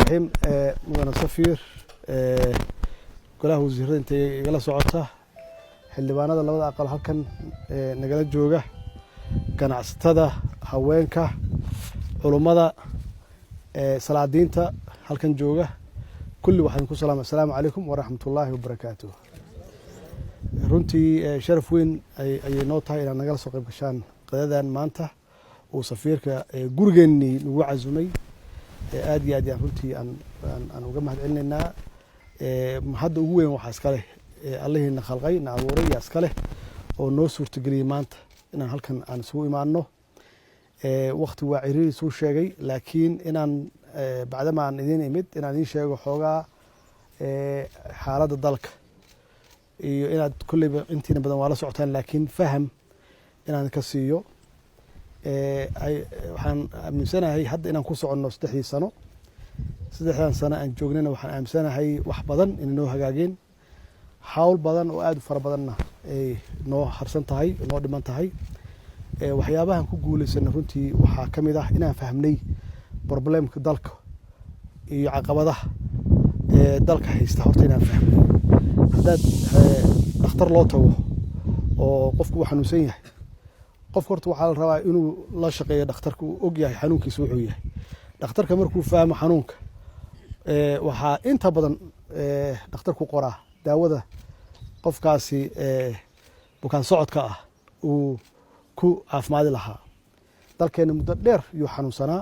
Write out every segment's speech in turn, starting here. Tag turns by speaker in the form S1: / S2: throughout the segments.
S1: الرحيم مدن سفير golaha wasiirada intay igala socota xildhibaanada labada aqal halkan nagala jooga ganacsatada haweenka culimada salaadiinta halkan jooga kulli waxaan ku salaamay assalaamu calaykum wa rahmatullaahi wa barakaatuh runtii sharaf weyn ay noo tahay inaan nagala soo qayb gashaan qadadan maanta oo safiirka gurigeenii nagu casumay aad iyo aad runtii aan uga mahadcelinaynaa hadda ugu weyn waxa iska leh Allaahina khalqay na abuuray yaa iska leh oo noo suurtageliyay maanta inaan halkan aan isugu imaano waqti waa ciriiri soo sheegay laakiin inaan bacdama aan idin imid inaan idin sheego xoogaa xaaladda dalka iyo inaad kulliba intiina badan waa la socotaan laakiin faham inaan ka siiyo waxaan aaminsanahay hadda inaan ku soconno 3 sano 3 sano aan joognana waxaan aaminsanahay wax badan in noo hagaageen hawl badan oo aad u fara badanna ay noo harsan tahay noo dhiman tahay waxyaabahan ku guulaysan runtii waxa kamid ah inaan fahmnay problemka dalka iyo caqabadaha dalka haysta horta inaan fahmnay hadda dhakhtar loo tago oo qofku uu xanuunsan yahay qof horta waxa la rabaa inuu la shaqeeyo dhakhtarku uu og yahay xanuunkiisa wuxuu yahay dhakhtarka markuu fahmo xanuunka waxa inta badan dhakhtarku qoraa daawada qofkaasi bukaan socodka ah uu ku caafimaad lahaa dalkeena muddo dheer iyo xanuunsanaa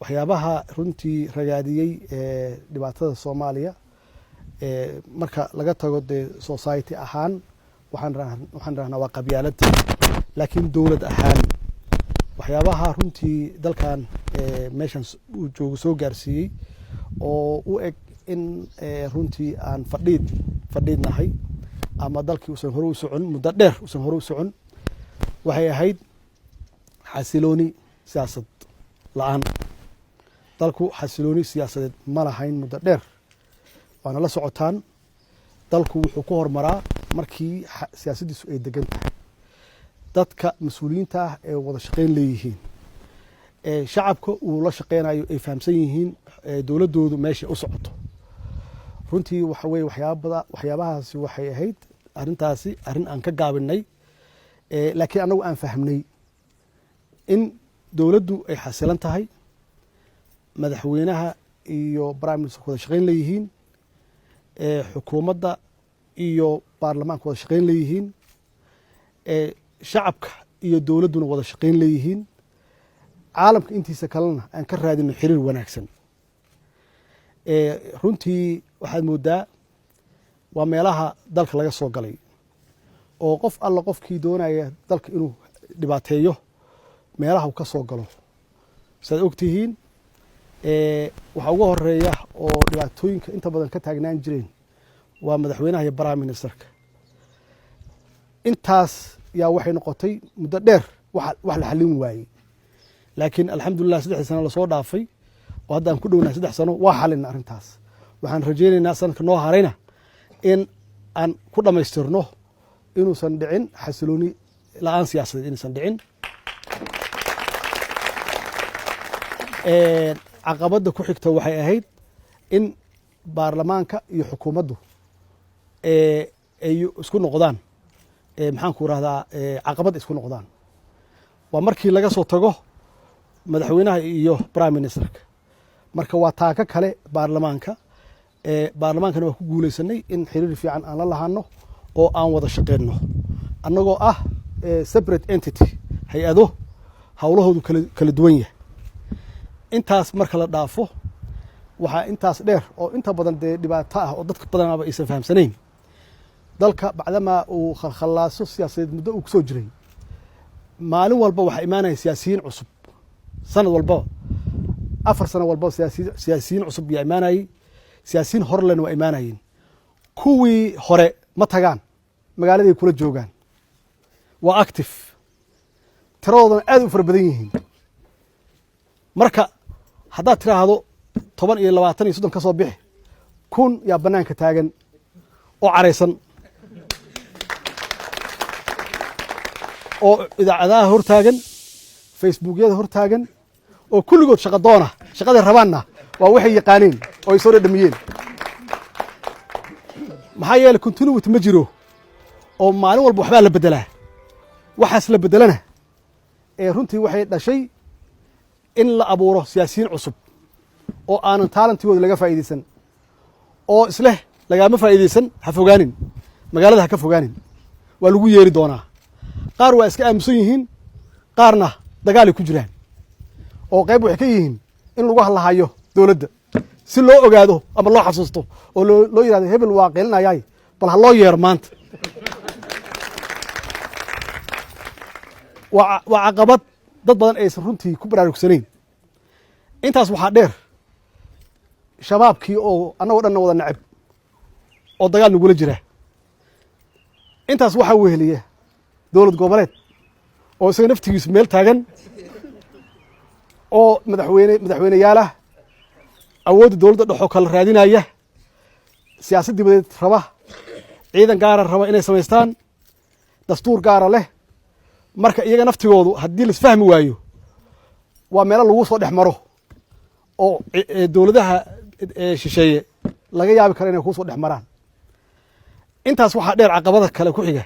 S1: waxyaabaha runtii ragaadiyay dhibaatada Soomaaliya marka laga tago society ahaan waxaan rahnaa waa qabyaalad laakiin dawlad ahaan waxyaabaha runtii dalkan meeshan uu joogo soo gaarsiiyay oo u eg in runtii aan fadhiidnahay ama dalkii uusan hore u socon muddo dheer uusan hore u socon waxay ahayd xasilooni siyaasad la'aan dalku xasilooni siyaasadeed ma lahayn muddo dheer waana la socotaan dalku wuxuu ku hormaraa markii siyaasadiisu ay degan tahay dadka mas'uuliyiinta ah ee wada shaqeyn leeyihiin shacabka uu la shaqeynayo ay fahamsan yihiin dawladoodu meesha u socoto runtii waxa weey waxyaabahaasi waxay ahayd arintaasi arin aan ka gaabinay laakiin anagu aan fahmnay in dawladdu ay xasilan tahay madaxweynaha iyo prime minister wada shaqeyn leeyihiin xukuumadda iyo baarlamaanka wada shaqeyn leeyihiin shacabka iyo dawladduna wada shaqeyn leeyihiin caalamka intiisa kalena aan ka raadino xiriir wanaagsan runtii waxaad moodaa waa meelaha dalka laga soo galay oo qof alla qofkii doonaya dalka inuu dhibaateeyo meelaha uu ka soo galo saad ogtihiin waxa ugu horeeya oo dhibaatooyinka inta badan ka taagnaan jireen waa madaxweynaha iyo prime ministerka intaas yaa waxay noqotay muddo dheer wax la xalin waayey laakiin alxamdulillah 3 sano la soo dhaafay oo hadda aan ku dhownahay 3 sano waa xalin arintaas waxaan rajaynaynaa sanadka noo harayna in aan ku dhameystirno inuusan dhicin xasilooni la'aan siyaasadeed inuusan dhicin caqabada ku xigta waxay ahayd in baarlamaanka iyo xukuumaddu ay isku noqdaan maxaan ku raahdaa caqabad isku noqdaan waa markii laga soo tago madaxweynaha iyo prime ministerka marka waa taaka kale baarlamaanka baarlamaankana waa ku guulaysanay in xiriir fiican aan la lahaano oo aan wada shaqeyno annagoo ah separate entity hay'ado hawlahoodu kala duwan yahay intaas marka la dhaafo waxa intaas dheer oo inta badan dhibaato ah oo dadka badanaba aysan fahamsanayn dalka bacdama uu khalkhalaaso siyaasadeed muddo uu ku soo jiray maalin walba waxa imaanaya siyaasiyiin cusub sanad walba 4 sano walba siyaasiyiin cusub yaa imaanayay siyaasiyiin horlen waa imaanayeen kuwii hore ma tagaan magaaladay kula joogaan waa active tiradoodan aad u fara badan yihiin marka haddaad tiraahdo 10 iyo 20 iyo 30 ka soo bixi 1000 yaa banaanka taagan oo careysan oo idaacadaha hortaagan facebookyada hortaagan oo kulligood shaqo doona shaqada rabaanna waa waxay yaqaaneen oo ay soo dhadhamiyeen maxaa yeelay continuity ma jiro oo maalin walba waxbaa la beddelaa waxaas la beddelana runtii waxay dhashay in la abuuro siyaasiyiin cusub oo aanan taalantigooda laga faa'iidaysan oo isleh lagaama faa'iidaysan ha fogaanin magaalada ha ka fogaanin waa lagu yeeri doonaa qaar waa iska aamusan yihiin qaarna dagaalay ku jiraan oo qayb waxay ka yihiin in lagu hadlahayo dowladda si loo ogaado ama loo xasuusto oo loo yidhahdo hebel waa qeelinayaay bal ha loo yeero maanta waa caqabad dad badan aysan runtii ku baraarugsanayn intaas waxaa dheer shabaabkii oo annagoo dhanna wada nacab oo dagaal nagula jira intaas waxaa weheliya dowlad goboleed oo isaga naftigiisu meel taagan oo madaxweyneyaalah awoodda dowladda dhexoo kala raadinaya siyaasad dibadeed raba ciidan gaara raba inay samaystaan dastuur gaara leh marka iyaga naftigoodu haddii laisfahmi waayo waa meelo lagu soo dhex maro oo dowladaha shisheeye laga yaabi karo inay kuu soo dhex maraan intaas waxaa dheer caqabada kale ku xiga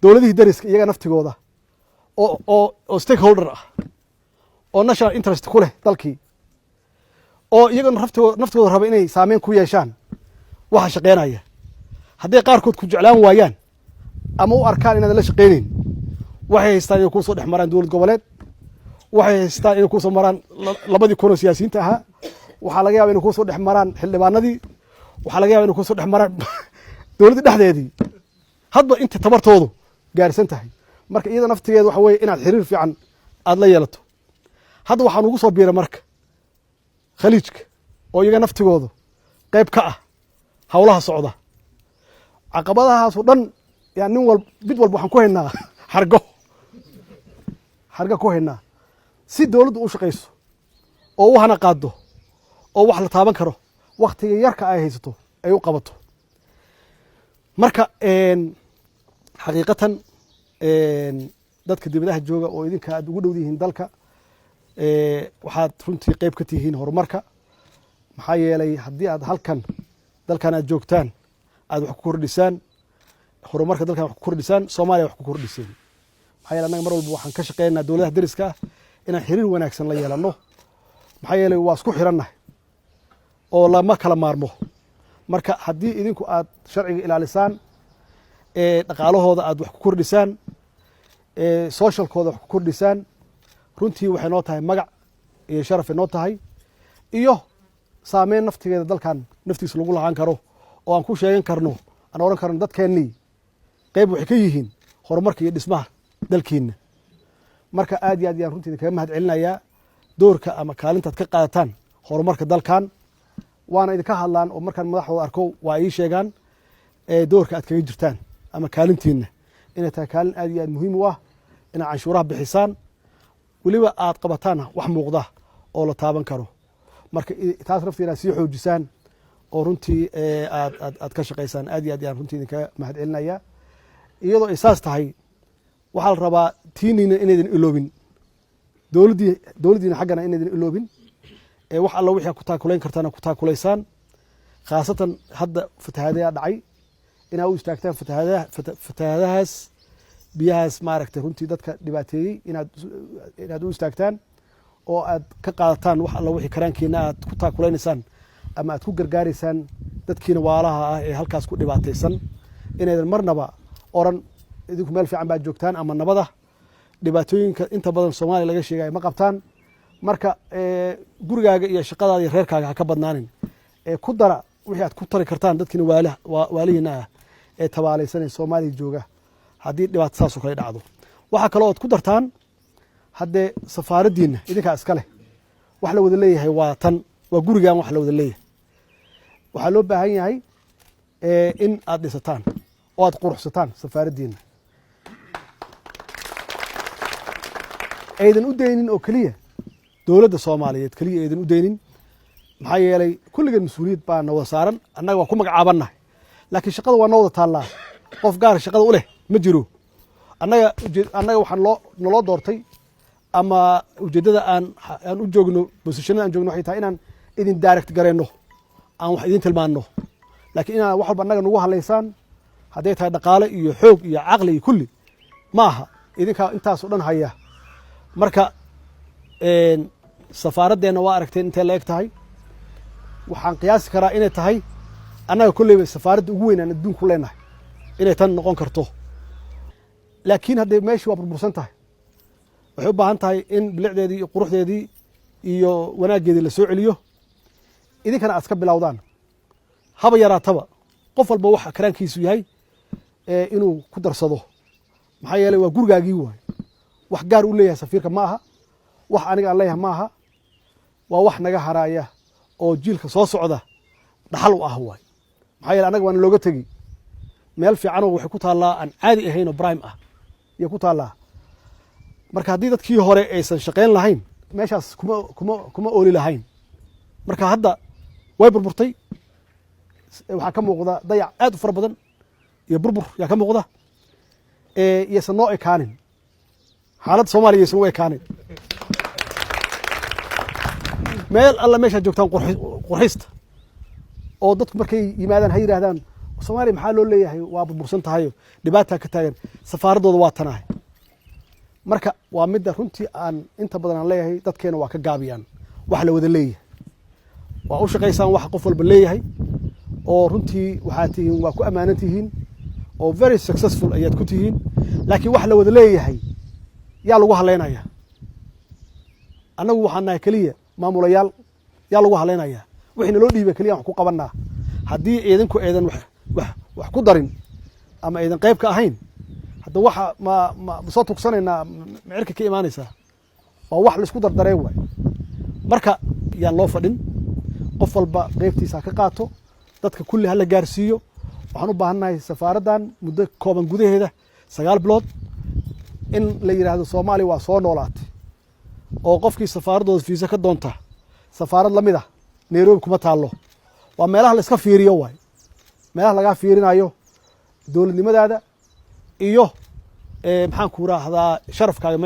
S1: dowladihii dariska iyaga naftigooda oo stakeholder ah oo national interest ku leh dalkii oo iyagana naftigooda raba inay saameyn ku yeeshaan waxa shaqeynaya hadday qaarkood ku jeclaan waayaan ama u arkaan inaadan la shaqeyneyn waxay haystaan inay kuu soo dhex maraan dowlad goboleed waxay haystaan inay kuusoo maraan 2,000 siyaasiyiinta ahaa waxaa laga yaba inay kuusoo dhex maraan xildhibaanadii waxaa laga yaba inay kuusoo dhex maraan dowladda dhexdeedii hadba inta tabartoodu gaarsan tahay marka iyada naftigeeda waxa weeye inaad xiriir fiican aad la yeelato hadda waxaa nugu soo biira marka khaliijka oo iyaga naftigoodu qayb ka ah howlaha socda caqabadahaasoo dhan yaa mid walba waxaan ku haynaa xargo ku haynaa si dowladdu u shaqayso oo u hana qaado oo wax la taaban karo waktiga yarka ay haysato ay u qabato marka xaqiiqatan dadka dibadaha jooga oo idinka aad ugu dhow yihiin dalka waxaad runtii qayb ka tihiin horumarka maxaa yeelay haddii aad dalkan aad joogtaan aad wax ku kordhisaan horumarka dalkan wax ku kordhisaan Soomaaliya wax ku kordhiseen maxaa yeelay annaga mar walba waxaan ka shaqeynaa dowladaha dariska ah inaan xiriir wanaagsan la yeelano maxaa yeelay waa isku xirannahay oo lama kala maarmo marka haddii idinku aad sharciga ilaalisaan dhaqaalahooda aad wax ku kordhisaan socialkooda wax ku kordhisaan runtii waxay noo tahay magac iyo sharaf noo tahay iyo saameyn naftigeeda dalkan naftiisa lagu lahaan karo oo aan ku sheegan karno aan oran karno dadkeennii qayb waxay ka yihiin horumarka iyo dhismaha dalkiina marka aad iyo aad ayaan runtii kaga mahad celinayaa doorka ama kaalintaad ka qaadataan horumarka dalkan waana idinka hadlaan oo markaan madaxdooda arko waa ii sheegaan doorka aad kaga jirtaan ama kaalintiina inay tahay kaalin aad iyo aad muhiim u ah inaad canshuuraha bixisaan weliba aad qabataan wax muuqda oo la taaban karo marka taas nafteeda sii xoojisaan oo runtii aad ka shaqaysaan aad iyo aad ayaan runtii idinkaga mahad celinayaa iyadoo ay saas tahay waxaa la rabaa tiiniina inaydan iloobin dowladdiina xaggana inaydan iloobin wax alla wixii ku taakulayn kartaana ku taakulaysaan khaasatan hadda fatahaadayaa dhacay inaad u istaagtaan fatahaadahaas biyahaas maaragtay runtii dadka dhibaateeyey inaad u istaagtaan oo aad ka qaadataan wax alla wixii karaankiina aad ku taakulaynaysaan ama aad ku gargaaraysaan dadkiina waalaha ah ee halkaas ku dhibaataysan inaydan marnaba oran idinku meel fiican baad joogtaan ama nabada dhibaatooyinka inta badan Soomaaliya laga sheegay ma qabtaan marka gurigaaga iyo shaqadaada iyo reerkaaga ha ka badnaanin ku dara wixii aad ku tari kartaan dadkiina waalihiina ah ee tabaalaysan ee Soomaaliya jooga haddii dhibaato saas oo kale dhacdo waxa kale oo aad ku dartaan haddee safaaradiina idinka iska leh wax la wada leeyahay waa gurigaan wax la wada leeyahay waxaa loo baahan yahay in aad dhisataan oo aad quruxsataan safaaradiina aydan u daynin oo keliya dowladda Soomaaliyeed keliya aydan u daynin maxaa yeelay kulligan mas'uuliyad baa na wada saaran annaga waa ku magacaabannahay laakiin shaqada waa noo wada taallaa qof gaar shaqada u leh ma jiro annaga waxaan naloo doortay ama ujeeddada aan u joogno positionada aan joogno waxay tahay idin direct gareyno aan wax idin tilmaanno laakiin inaan wax walba annaga nagu halaysaan hadday tahay dhaqaale iyo xoog iyo caqli iyo kulli ma aha idinkaa intaasoo dhan haya marka safaaraddeena waa aragteen intay la eg tahay waxaan qiyaasi karaa inay tahay annaga kolleyba safaaradda ugu weyn aan adduunku leenahay inay tan noqon karto laakiin haddee meeshii waa burbursan tahay waxay u baahan tahay in bilicdeedii iyo quruxdeedii iyo wanaaggeedii la soo celiyo idinkana aad iska bilowdaan haba yaraataba qof walba waxa karaankiisu yahay inuu ku darsado maxaa yeelay waa gurigaagii waay wax gaar u leeyahay safiirka ma aha wax aniga aan leeyahay ma aha waa wax naga haraaya oo jiilka soo socda dhaxal u ah waay maxaa yeelay anaga waan looga tegi meel fiicanoo waxay ku taallaa aan caadi ahayn oo prime ah iyo ku taallaa marka haddii dadkii hore aysan shaqayn lahayn meeshaas kuma ooli lahayn marka hadda way burburtay waxaa ka muuqda dayac aad u fara badan iyo burbur yaa ka muuqda iyaysan noo ekaanin xaaladda soomaaliya iyaysan u ekaanin meel alla meeshaad joogtaan qurxista oo dadku markay yimaadaan ha yidhaahdaan soomaaliya maxaa loo leeyahay waa burbursan tahayo dhibaataa ka taagan safaaraddooda waa tanahay marka waa midda runtii aan inta badan aan leeyahay dadkeena waa ka gaabiyaan wax la wada leeyahay waa u shaqaysaan wax qof walba leeyahay oo runtii waxaad tihiin waa ku ammaanan tihiin oo very successful ayaad ku tihiin laakiin wax la wada leeyahay yaa lagu haleynaya annagu waxaan nahay keliya maamulayaal yaa lagu haleynaya wixii naloo dhiibay keliya wax ku qabanaa haddii idinku eedan wax ku darin ama eedan qayb ka ahayn hadda waxa ma soo tugsanaynaa micirka ka imaanaysaa waa wax laisku dardaree waay marka yaan loo fadhin qof walba qaybtiisa ka qaato dadka kulli hala gaarsiiyo waxaan u baahannahay safaaraddan muddo kooban gudaheeda 9 bilood in la yidhaahdo soomaaliya waa soo noolaatay oo qofkii safaaraddooda fiisa ka doonta safaarad la mid ah nairobi kuma taallo waa meelaha la iska fiiriyo waay meelaha lagaa fiirinayo dowladnimadaada iyo maxaan ku raahdaa sharafkaaga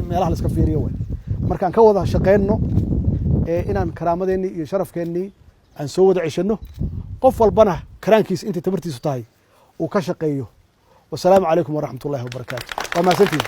S1: meelaha la iska fiiriyo waay markaan ka wada shaqeynno inaan karaamadeenii iyo sharafkeennii aan soo wada ceshanno qof walbana karaankiisa intay tabartiisu tahay uu ka shaqeeyo wasalaamu calaykum waraxmat ullahi wabarakaatu waa mahadsantihin